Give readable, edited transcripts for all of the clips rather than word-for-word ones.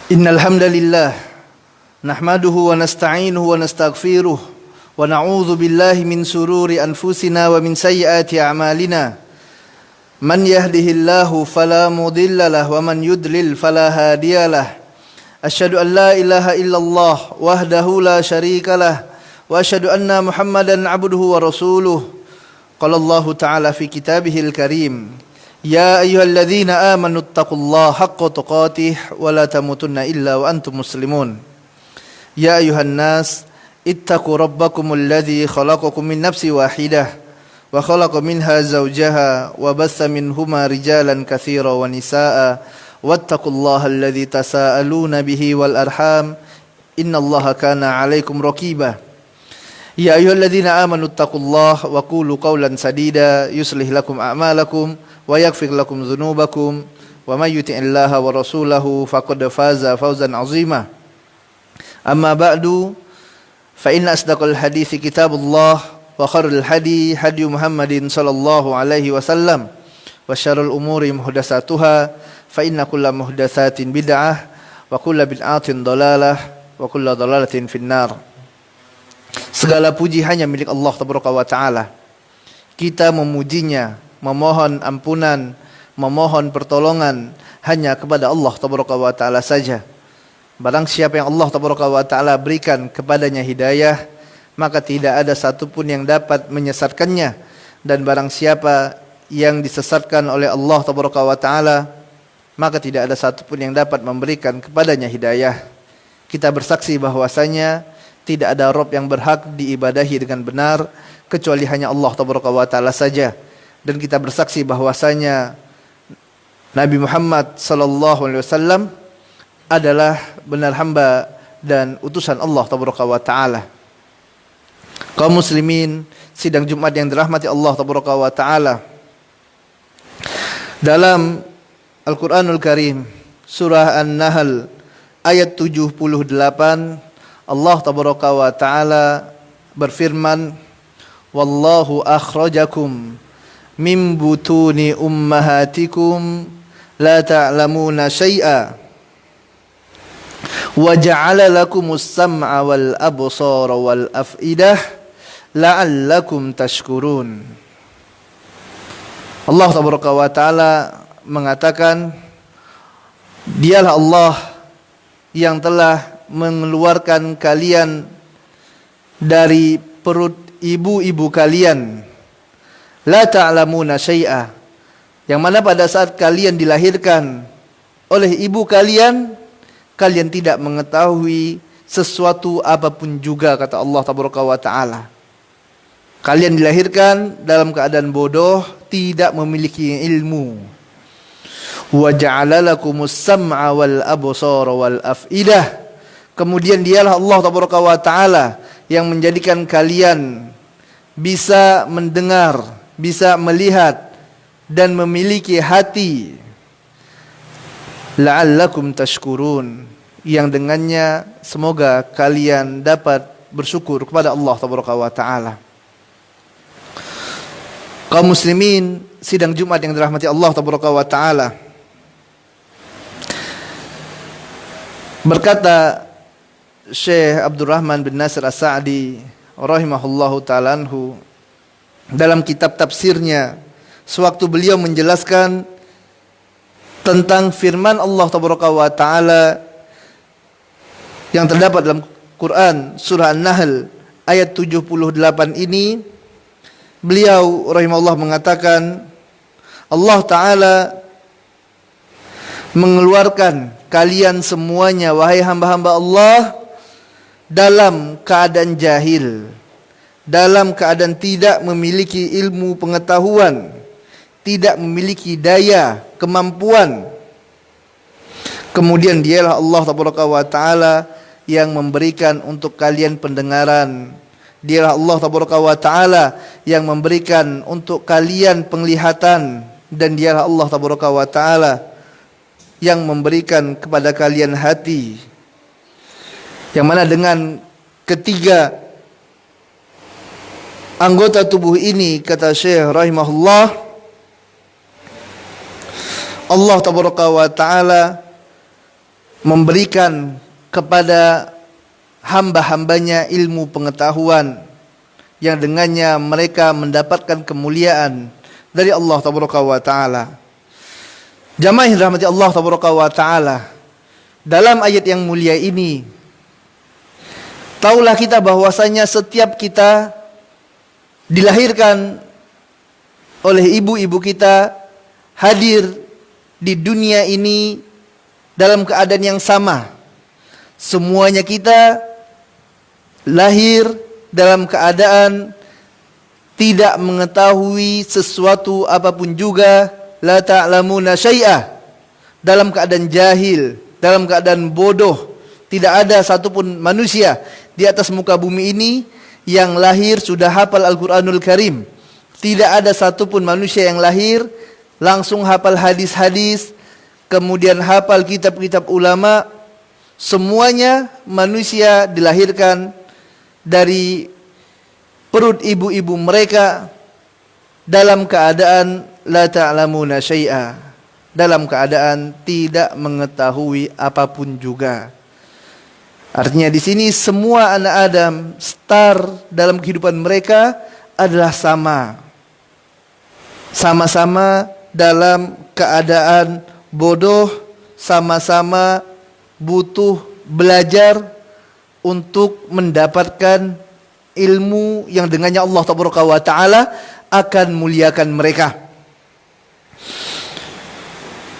Innal hamdalillah nahmaduhu wa nasta'inuhu wa nastaghfiruh wa na'udzu billahi min sururi anfusina wa min sayyiati a'malina. Man yahdihillahu fala mudilla lahu wa man yudlil fala hadiyalah. Asyhadu an la ilaha illallah wahdahu la syarika lah wa asyhadu anna Muhammadan 'abduhu wa rasuluh. Qala Allah ta'ala fi kitabihil karim, ya ayyuhalladzina amanu taqullaha haqqa tuqatih wa la tamutunna illa wa antum muslimun. Ya ayyuhan nas ittaqu rabbakumul ladzi khalaqakum min nafsin wahidah wa khalaqa minha zawjaha wa bassa minhuma rijalan katsiran wa nisaa'a wattaqullaha alladzi tasaaluna bihi wal arham innallaha kana 'alaikum raqiba. Ya ayyuhalladzina amanu taqullaha wa qulu qawlan sadida yuslih lakum a'malakum wa yaghfir lakum dzunubakum wa may yuti'illaha wa rasulahu faqad faza fawzan 'azima. Amma ba'du, fa inna asdaqal hadithi kitabullah wa khairul hadi hadi Muhammadin sallallahu alaihi wasallam wa syarrul umuri muhdatsatuha fa inna kulla muhdatsatin bid'ah wa kulla bid'atin dhalalah wa kulla dhalalatin finnar. Segala puji hanya milik Allah tabaraka wa taala. Kita memujinya, memohon ampunan, memohon pertolongan hanya kepada Allah tabaraka wa taala saja. Barang siapa yang Allah tabaraka wa taala berikan kepadanya hidayah, maka tidak ada satupun yang dapat menyesatkannya. Dan barang siapa yang disesatkan oleh Allah tabaraka wa taala, maka tidak ada satupun yang dapat memberikan kepadanya hidayah. Kita bersaksi bahwasanya tidak ada Rabb yang berhak diibadahi dengan benar kecuali hanya Allah tabaraka wa taala saja. Dan kita bersaksi bahwasanya Nabi Muhammad sallallahu alaihi wasallam adalah benar hamba dan utusan Allah tabaraka wa taala. Kaum muslimin sidang Jumat yang dirahmati Allah tabaraka wa taala, dalam Al-Qur'anul Karim surah An-Nahl ayat 78 Allah tabaraka wa taala berfirman, wallahu akhrajakum min butuni ummahatikum la ta'lamuna syai'a wa ja'ala lakumus sam'a wal absara wal af'idah la'allakum tashkurun. Allah tabaraka wa taala mengatakan, dialah Allah yang telah mengeluarkan kalian dari perut ibu-ibu kalian, la ta'lamuna syai'a, yang mana pada saat kalian dilahirkan oleh ibu kalian, kalian tidak mengetahui sesuatu apapun juga, kata Allah tabaraka wa taala. Kalian dilahirkan dalam keadaan bodoh, tidak memiliki ilmu. Wa ja'ala lakumus sam'a wal absara wal af'idah. Kemudian dialah Allah tabaraka wa taala yang menjadikan kalian bisa mendengar, bisa melihat dan memiliki hati. La'allakum tashkurun, yang dengannya semoga kalian dapat bersyukur kepada Allah tabaraka wa taala. Kaum muslimin sidang Jumat yang dirahmati Allah tabaraka wa taala, berkata Syekh Abdurrahman bin Nasir As-Sa'di rahimahullahu ta'ala anhu dalam kitab tafsirnya, sewaktu beliau menjelaskan tentang firman Allah tabaraka wa taala yang terdapat dalam Quran surah An-Nahl ayat 78 ini, beliau rahimahullah mengatakan, Allah taala mengeluarkan kalian semuanya wahai hamba-hamba Allah dalam keadaan jahil, dalam keadaan tidak memiliki ilmu pengetahuan, tidak memiliki daya kemampuan. Kemudian dialah Allah tabaraka wa taala yang memberikan untuk kalian pendengaran. Dialah Allah tabaraka wa taala yang memberikan untuk kalian penglihatan, dan dialah Allah tabaraka wa taala yang memberikan kepada kalian hati. Yang mana dengan ketiga anggota tubuh ini, kata Syekh rahimahullah, Allah tabaraka wa taala memberikan kepada hamba-hambanya ilmu pengetahuan yang dengannya mereka mendapatkan kemuliaan dari Allah Tabaraka wa Ta'ala. Jamaah yang dirahmati Allah Tabaraka wa Ta'ala, dalam ayat yang mulia ini, taulah kita bahwasanya setiap kita dilahirkan oleh ibu-ibu kita, hadir di dunia ini dalam keadaan yang sama. Semuanya kita lahir dalam keadaan tidak mengetahui sesuatu apapun juga, la ta'lamuna syai'ah, dalam keadaan jahil, dalam keadaan bodoh. Tidak ada satupun manusia di atas muka bumi ini yang lahir sudah hafal Al-Quranul Karim. Tidak ada satupun manusia yang lahir langsung hafal hadis-hadis, kemudian hafal kitab-kitab ulama. Semuanya manusia dilahirkan dari perut ibu-ibu mereka dalam keadaan la ta'lamuna syai'a, dalam keadaan tidak mengetahui apapun juga. Artinya di sini semua anak Adam start dalam kehidupan mereka adalah sama-sama dalam keadaan bodoh, sama-sama butuh belajar untuk mendapatkan ilmu yang dengannya Allah Tabaraka wa Ta'ala akan muliakan mereka.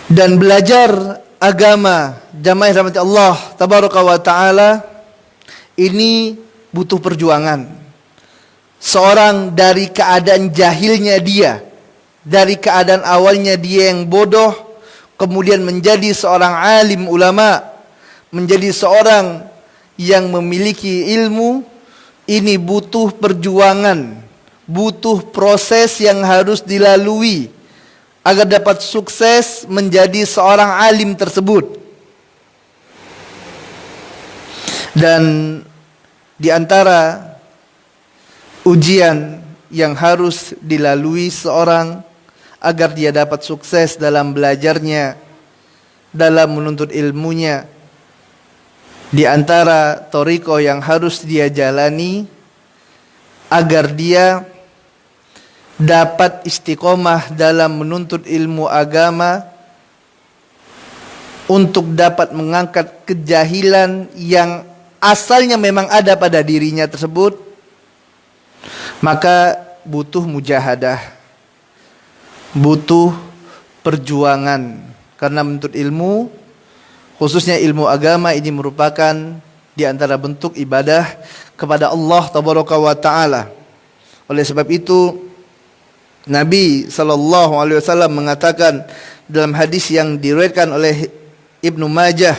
Dan belajar agama, jamaah yang rahmati Allah Tabaraka wa Ta'ala, ini butuh perjuangan. Seorang dari keadaan jahilnya dia, dari keadaan awalnya dia yang bodoh, kemudian menjadi seorang alim ulama, menjadi seorang yang memiliki ilmu, ini butuh perjuangan, butuh proses yang harus dilalui agar dapat sukses menjadi seorang alim tersebut. Dan di antara ujian yang harus dilalui seorang agar dia dapat sukses dalam belajarnya, dalam menuntut ilmunya, di antara thariqah yang harus dia jalani agar dia dapat istiqomah dalam menuntut ilmu agama, untuk dapat mengangkat kejahilan yang asalnya memang ada pada dirinya tersebut, maka butuh mujahadah, butuh perjuangan. Karena menuntut ilmu, khususnya ilmu agama, ini merupakan di antara bentuk ibadah kepada Allah Tabaraka wa Ta'ala. Oleh sebab itu Nabi SAW mengatakan dalam hadis yang diriwayatkan oleh Ibnu Majah,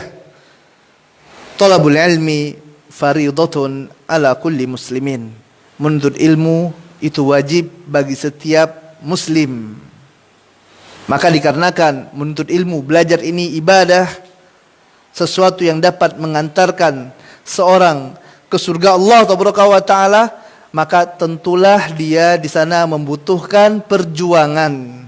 talabul ilmi faridatun ala kulli muslimin. Menuntut ilmu itu wajib bagi setiap muslim. Maka dikarenakan menuntut ilmu, belajar ini ibadah, sesuatu yang dapat mengantarkan seorang ke surga Allah Tabaraka wa Ta'ala, maka tentulah dia di sana membutuhkan perjuangan.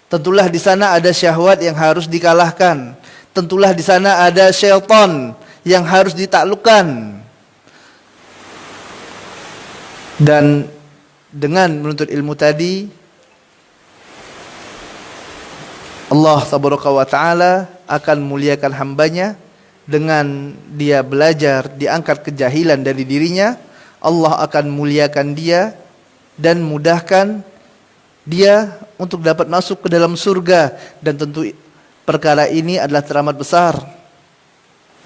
Tentulah di sana ada syahwat yang harus dikalahkan. Tentulah di sana ada syaitan yang harus ditaklukkan. Dan dengan menuntut ilmu tadi, Allah Tabaraka wa Ta'ala akan muliakan hambanya. Dengan dia belajar, diangkat kejahilan dari dirinya, Allah akan muliakan dia dan mudahkan dia untuk dapat masuk ke dalam surga. Dan tentu perkara ini adalah teramat besar.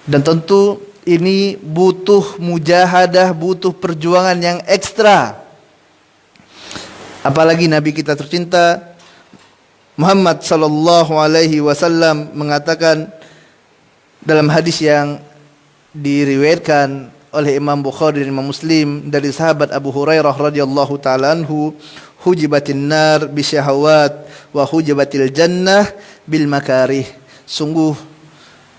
Dan tentu ini butuh mujahadah, butuh perjuangan yang ekstra. Apalagi Nabi kita tercinta Muhammad sallallahu alaihi wasallam mengatakan dalam hadis yang diriwayatkan oleh Imam Bukhari dan Imam Muslim dari sahabat Abu Hurairah radhiyallahu taala anhu, hujibatin nar bisyahawat wa hujibatil jannah bil makarih. Sungguh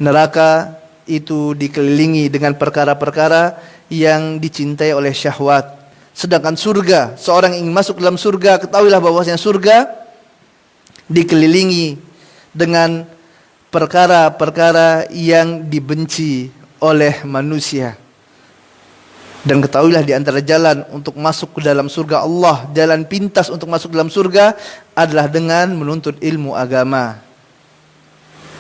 neraka itu dikelilingi dengan perkara-perkara yang dicintai oleh syahwat. Sedangkan surga, seorang ingin masuk dalam surga, ketahuilah bahwasanya surga dikelilingi dengan perkara-perkara yang dibenci oleh manusia. Dan ketahuilah di antara jalan untuk masuk ke dalam surga Allah, jalan pintas untuk masuk dalam surga adalah dengan menuntut ilmu agama.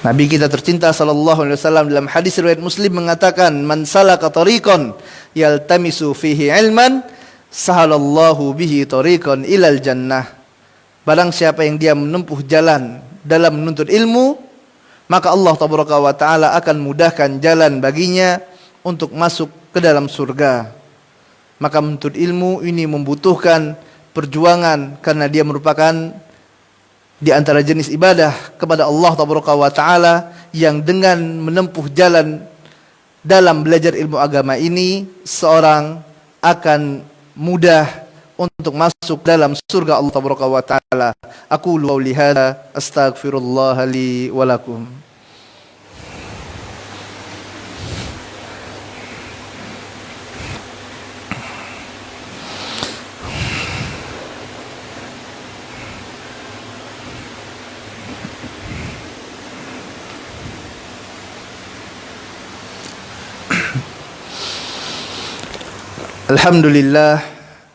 Nabi kita tercinta sallallahu alaihi wasallam dalam hadis riwayat Muslim mengatakan, "Man salaka tariqan yaltamisu fihi ilman, sahalallahu bihi tariqan ilal jannah." Barang siapa yang dia menempuh jalan dalam menuntut ilmu, maka Allah tabaraka wa taala akan mudahkan jalan baginya untuk masuk ke dalam surga. Maka menuntut ilmu ini membutuhkan perjuangan karena dia merupakan di antara jenis ibadah kepada Allah tabaraka wa taala yang dengan menempuh jalan dalam belajar ilmu agama ini seorang akan mudah untuk masuk dalam surga Allah tabaraka wa taala. Aku qouli hadza astaghfirullah li wa lakum. Alhamdulillah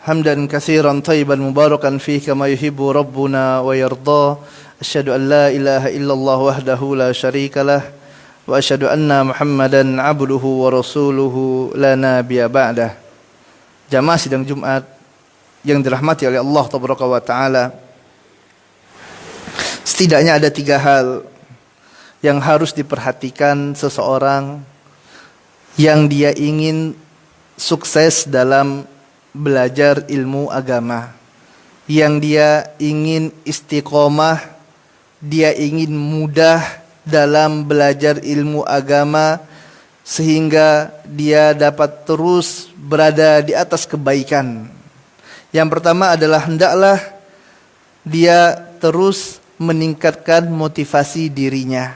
hamdan katsiran thayyiban mubarakan fihi kama yuhibbu rabbuna wa yarda. Asyhadu an la ilaha illallah wahdahu la syarikalah wa asyhadu anna Muhammadan abduhu wa rasuluhu la nabiyya ba'dah. Jamaah sidang Jumat yang dirahmati oleh Allah tabaraka wa taala, setidaknya ada 3 hal yang harus diperhatikan seseorang yang dia ingin sukses dalam belajar ilmu agama, yang dia ingin istiqomah, dia ingin mudah dalam belajar ilmu agama sehingga dia dapat terus berada di atas kebaikan. Yang pertama adalah hendaklah dia terus meningkatkan motivasi dirinya.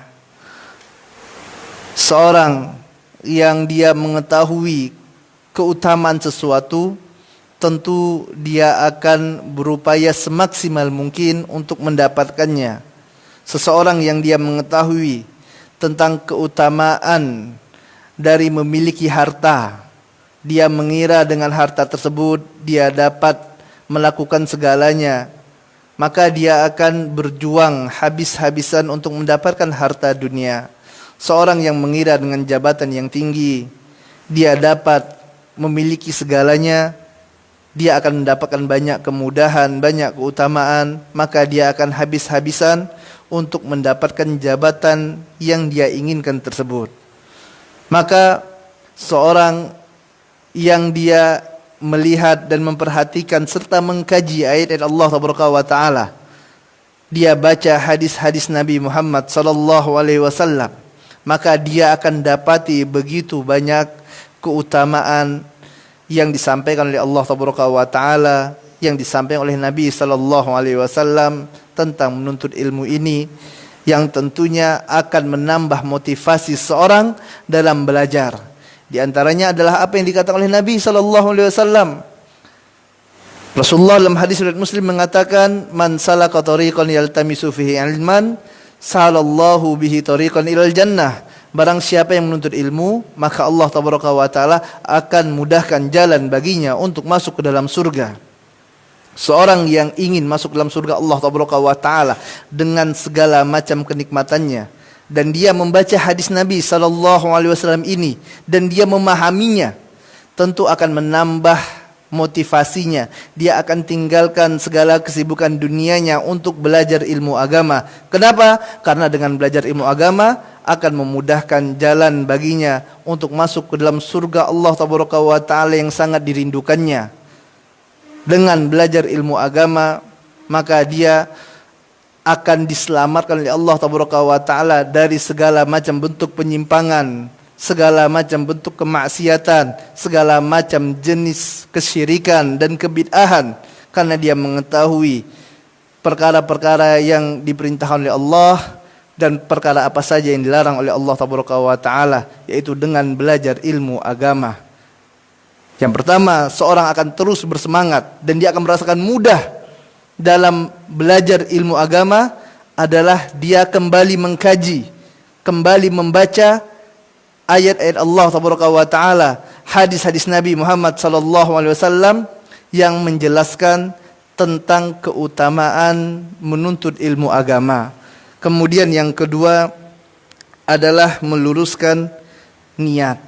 Seorang yang dia mengetahui keutamaan sesuatu, tentu dia akan berupaya semaksimal mungkin untuk mendapatkannya. Seseorang yang dia mengetahui tentang keutamaan dari memiliki harta, dia mengira dengan harta tersebut dia dapat melakukan segalanya, maka dia akan berjuang habis-habisan untuk mendapatkan harta dunia. Seorang yang mengira dengan jabatan yang tinggi dia dapat memiliki segalanya, dia akan mendapatkan banyak kemudahan, banyak keutamaan, maka dia akan habis-habisan untuk mendapatkan jabatan yang dia inginkan tersebut. Maka seorang yang dia melihat dan memperhatikan serta mengkaji ayat-ayat Allah tabaraka wa taala, dia baca hadis-hadis Nabi Muhammad sallallahu alaihi wasallam, maka dia akan dapati begitu banyak keutamaan yang disampaikan oleh Allah tabaraka wa taala, yang disampaikan oleh Nabi sallallahu alaihi wasallam tentang menuntut ilmu ini, yang tentunya akan menambah motivasi seorang dalam belajar. Di antaranya adalah apa yang dikatakan oleh Nabi sallallahu alaihi wasallam. Rasulullah dalam hadis riwayat Muslim mengatakan, "Man salaka tariqan yaltamisu fihi ilman, sahalallahu bihi tariqan ilal jannah." Barang siapa yang menuntut ilmu, maka Allah tabaraka wa taala akan mudahkan jalan baginya untuk masuk ke dalam surga. Seorang yang ingin masuk dalam surga Allah tabaraka wa taala dengan segala macam kenikmatannya, dan dia membaca hadis Nabi sallallahu alaihi wasallam ini dan dia memahaminya, tentu akan menambah motivasinya. Dia akan tinggalkan segala kesibukan dunianya untuk belajar ilmu agama. Kenapa? Karena dengan belajar ilmu agama akan memudahkan jalan baginya untuk masuk ke dalam surga Allah tabaraka wa taala yang sangat dirindukannya. Dengan belajar ilmu agama, maka dia akan diselamatkan oleh Allah tabaraka wa taala dari segala macam bentuk penyimpangan, segala macam bentuk kemaksiatan, segala macam jenis kesyirikan dan kebid'ahan, karena dia mengetahui perkara-perkara yang diperintahkan oleh Allah dan perkara apa saja yang dilarang oleh Allah tabaraka wa taala, yaitu dengan belajar ilmu agama. Yang pertama, seorang akan terus bersemangat dan dia akan merasakan mudah dalam belajar ilmu agama adalah dia kembali mengkaji kembali membaca ayat-ayat Allah tabaraka wa taala, hadis-hadis Nabi Muhammad sallallahu alaihi wasallam yang menjelaskan tentang keutamaan menuntut ilmu agama. Kemudian yang kedua adalah meluruskan niat.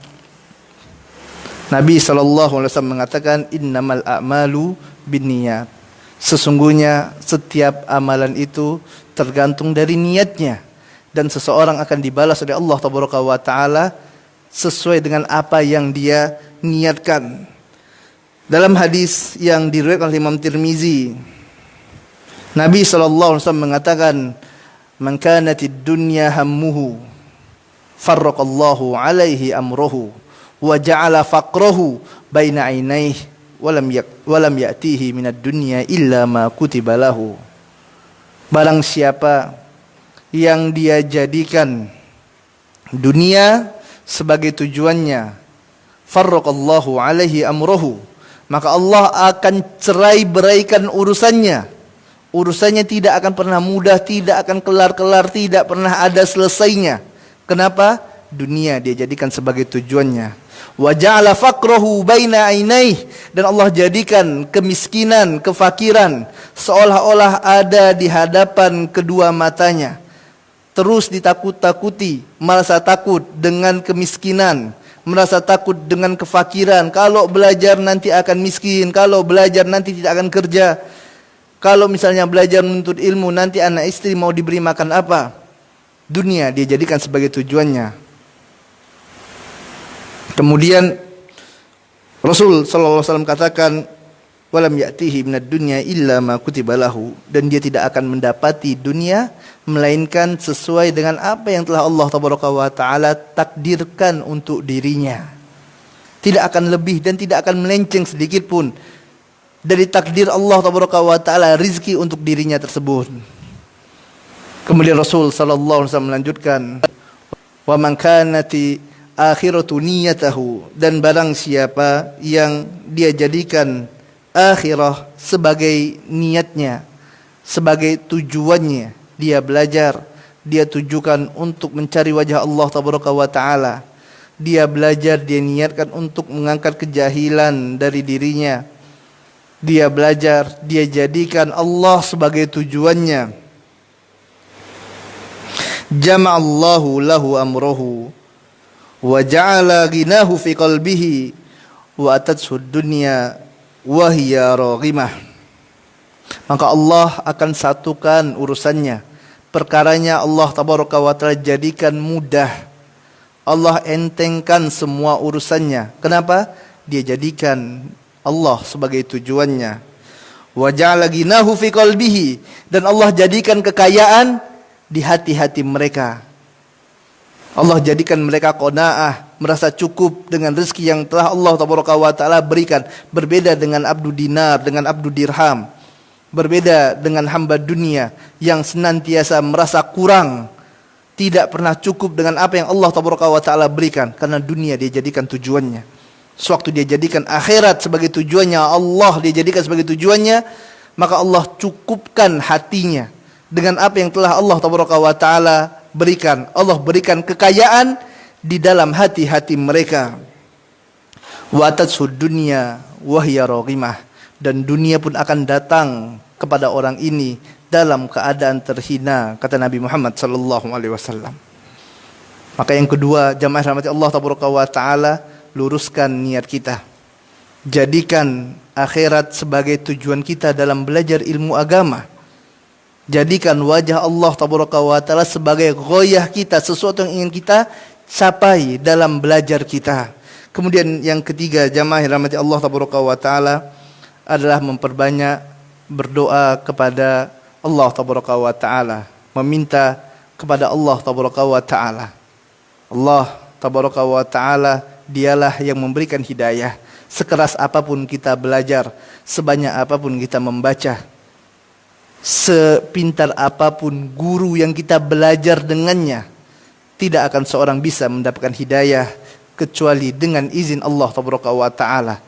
Nabi sallallahu alaihi wasallam mengatakan innamal a'malu binniyat. Sesungguhnya setiap amalan itu tergantung dari niatnya, dan seseorang akan dibalas oleh Allah tabaraka wa taala sesuai dengan apa yang dia niatkan. Dalam hadis yang diriwayatkan oleh Imam Tirmizi, Nabi sallallahu alaihi wasallam mengatakan, "Man kanatid dunya hammuhu, farraqallahu alaihi amruhu, wa ja'ala faqrahu baina ainaihi, walam ya'tihi minad dunya illa ma kutiba lahu." Barang siapa yang dia jadikan dunia sebagai tujuannya, farraqallahu alaihi amruhu, maka Allah akan cerai-beraikan urusannya. Urusannya tidak akan pernah mudah, tidak akan kelar-kelar, tidak pernah ada selesainya. Kenapa? Dunia dia jadikan sebagai tujuannya. Wa ja'ala faqrahu baina ainaihi, dan Allah jadikan kemiskinan, kefakiran seolah-olah ada di hadapan kedua matanya. Terus ditakut-takuti, merasa takut dengan kemiskinan, merasa takut dengan kefakiran. Kalau belajar nanti akan miskin, kalau belajar nanti tidak akan kerja. Kalau misalnya belajar menuntut ilmu, nanti anak istri mau diberi makan apa? Dunia dia jadikan sebagai tujuannya. Kemudian Rasul sallallahu alaihi wasallam katakan, walam ya'tihi minad dunya illa ma kutiba lahu, dan dia tidak akan mendapati dunia melainkan sesuai dengan apa yang telah Allah tabaraka wa taala takdirkan untuk dirinya. Tidak akan lebih dan tidak akan melenceng sedikit pun dari takdir Allah tabaraka wa taala rizki untuk dirinya tersebut. Kemudian Rasul sallallahu alaihi wasallam melanjutkan, wa man kanati akhiratu niyatahu, dan barang siapa yang dia jadikan akhirah sebagai niatnya, sebagai tujuannya, dia belajar, dia tujukan untuk mencari wajah Allah tabaraka wa taala. Dia belajar, dia niatkan untuk mengangkat kejahilan dari dirinya. Dia belajar, dia jadikan Allah sebagai tujuannya. Jama'allahu lahu amruhu wa ja'ala ghinahu fi qalbihi wa atathu dunya wa hiya raghimah. Maka Allah akan satukan urusannya. Perkaranya Allah tabaraka wa taala jadikan mudah. Allah entengkan semua urusannya. Kenapa? Dia jadikan Allah sebagai tujuannya. Wa ja'ala ghinahu fi qalbihi, dan Allah jadikan kekayaan di hati-hati mereka. Allah jadikan mereka qanaah, merasa cukup dengan rezeki yang telah Allah tabaraka wa taala berikan. Berbeda dengan abdu dinar, dengan abdu dirham. Berbeda dengan hamba dunia yang senantiasa merasa kurang, tidak pernah cukup dengan apa yang Allah tabaraka wa taala berikan, karena dunia dia jadikan tujuannya. Sewaktu dia jadikan akhirat sebagai tujuannya, Allah dia jadikan sebagai tujuannya, maka Allah cukupkan hatinya dengan apa yang telah Allah tabaraka wa taala berikan. Allah berikan kekayaan di dalam hati-hati mereka. Wa tatsud dunya wa hiya raghimah, dan dunia pun akan datang kepada orang ini dalam keadaan terhina, kata Nabi Muhammad sallallahu alaihi wasallam. Maka yang kedua, jamaah rahmati Allah tabaraka wa taala, luruskan niat kita. Jadikan akhirat sebagai tujuan kita dalam belajar ilmu agama. Jadikan wajah Allah tabaraka wa taala sebagai ghoyah kita, sesuatu yang ingin kita capai dalam belajar kita. Kemudian yang ketiga, jamaah rahmati Allah tabaraka wa taala, adalah memperbanyak berdoa kepada Allah tabaraka wa taala, meminta kepada Allah tabaraka wa taala. Allah tabaraka wa taala dialah yang memberikan hidayah. Sekeras apapun kita belajar, sebanyak apapun kita membaca, sepintar apapun guru yang kita belajar dengannya, tidak akan seorang bisa mendapatkan hidayah kecuali dengan izin Allah tabaraka wa taala.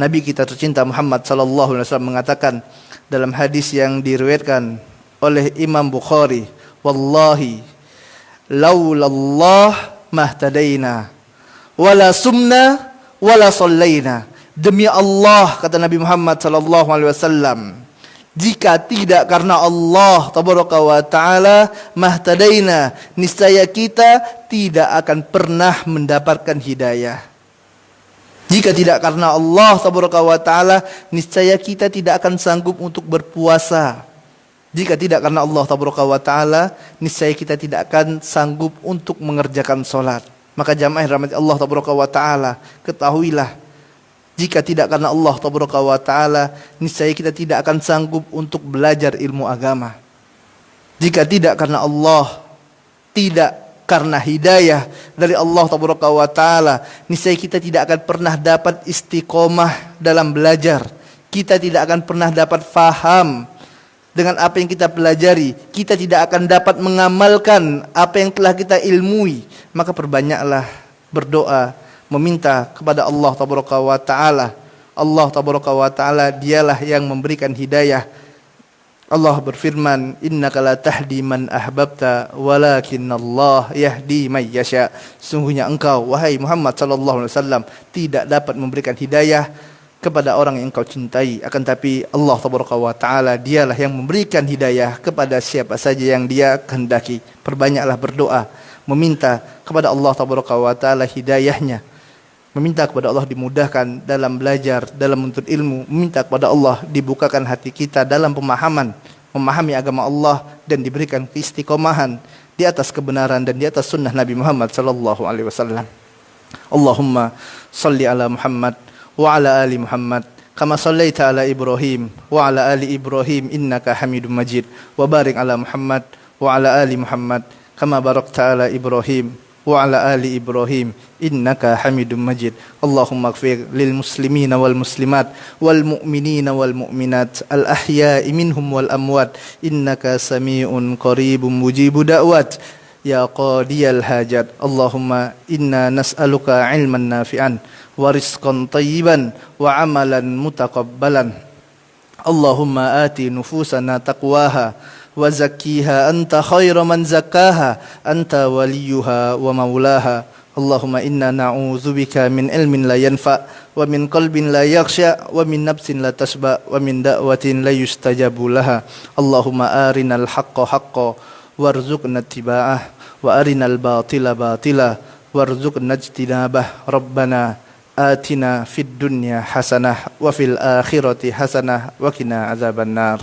Nabi kita tercinta Muhammad sallallahu alaihi wasallam mengatakan dalam hadis yang diriwayatkan oleh Imam Bukhari, wallahi laulallah mahtadaina wala sumna wala sallaina. Demi Allah, kata Nabi Muhammad sallallahu alaihi wasallam, jika tidak karena Allah tabaraka wa taala, mahtadaina, niscaya kita tidak akan pernah mendapatkan hidayah. Jika tidak karena Allah tabaraka wa taala, niscaya kita tidak akan sanggup untuk berpuasa. Jika tidak karena Allah tabaraka wa taala, niscaya kita tidak akan sanggup untuk mengerjakan salat. Maka jamaah rahmat Allah tabaraka wa taala, ketahuilah, jika tidak karena Allah tabaraka wa taala, niscaya kita tidak akan sanggup untuk belajar ilmu agama. Jika tidak karena Allah, tidak karena hidayah dari Allah tabaraka wa taala, niscaya kita tidak akan pernah dapat istiqomah dalam belajar. Kita tidak akan pernah dapat faham dengan apa yang kita pelajari. Kita tidak akan dapat mengamalkan apa yang telah kita ilmui. Maka perbanyaklah berdoa, meminta kepada Allah tabaraka wa taala. Allah tabaraka wa taala dialah yang memberikan hidayah. Allah berfirman, innaka la tahdi man ahbabta walakinallah yahdi may yasha. Sungguhnya engkau wahai Muhammad sallallahu alaihi wasallam tidak dapat memberikan hidayah kepada orang yang engkau cintai, akan tapi Allah tabaraka wa taala dialah yang memberikan hidayah kepada siapa saja yang Dia kehendaki. Perbanyaklah berdoa, meminta kepada Allah tabaraka wa taala hidayahnya, meminta kepada Allah dimudahkan dalam belajar, dalam menuntut ilmu, meminta kepada Allah dibukakan hati kita dalam pemahaman, memahami agama Allah, dan diberikan keistiqomahan di atas kebenaran dan di atas sunnah Nabi Muhammad sallallahu alaihi wasallam. Allahumma salli ala Muhammad wa ala ali Muhammad kama sallaita ala Ibrahim wa ala ali Ibrahim innaka Hamidum Majid, wa barik ala Muhammad wa ala ali Muhammad kama barakta ala Ibrahim wa ala ali Ibrahim innaka Hamidum Majid. Allahumma ighfir lil muslimina wal muslimat wal mu'minina wal mu'minat al ahya'i minhum wal amwat innaka sami'un qaribun mujibu da'wat ya qadiyal hajat. Allahumma inna nas'aluka ilman nafi'an wa rizqan tayyiban wa amalan mutaqabbalan. Allahumma ati nufusana taqwaha wa zakkiha anta khairu man zakkaha anta waliyuha wa maulaha. Allahumma inna na'udzubika min ilmin la yanfa wa min qalbin la yakhsha wa min nafsin la tasba wa min da'watin la yustajabu laha. Allahumma arinal haqqa haqqan warzuqna ittiba'ah wa arinal batila batila warzuqna ijtinabah. Rabbana atina fid dunya hasanah wa fil akhirati hasanah wa qina adzabannar.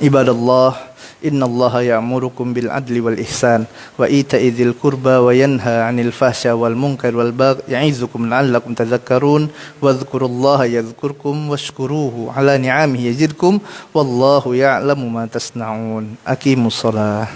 Ibadallah, innallaha ya'murukum bil adli wal ihsan wa ita'i dzil qurba wa yanha 'anil fahsya wal munkar wal baghi ya'izukum la'allakum tadhakkarun wadhkurullaha yadhkurkum washkuruhu 'ala ni'amihi yazidkum wallahu ya'lamu ma tasna'un. Aqimus shalah.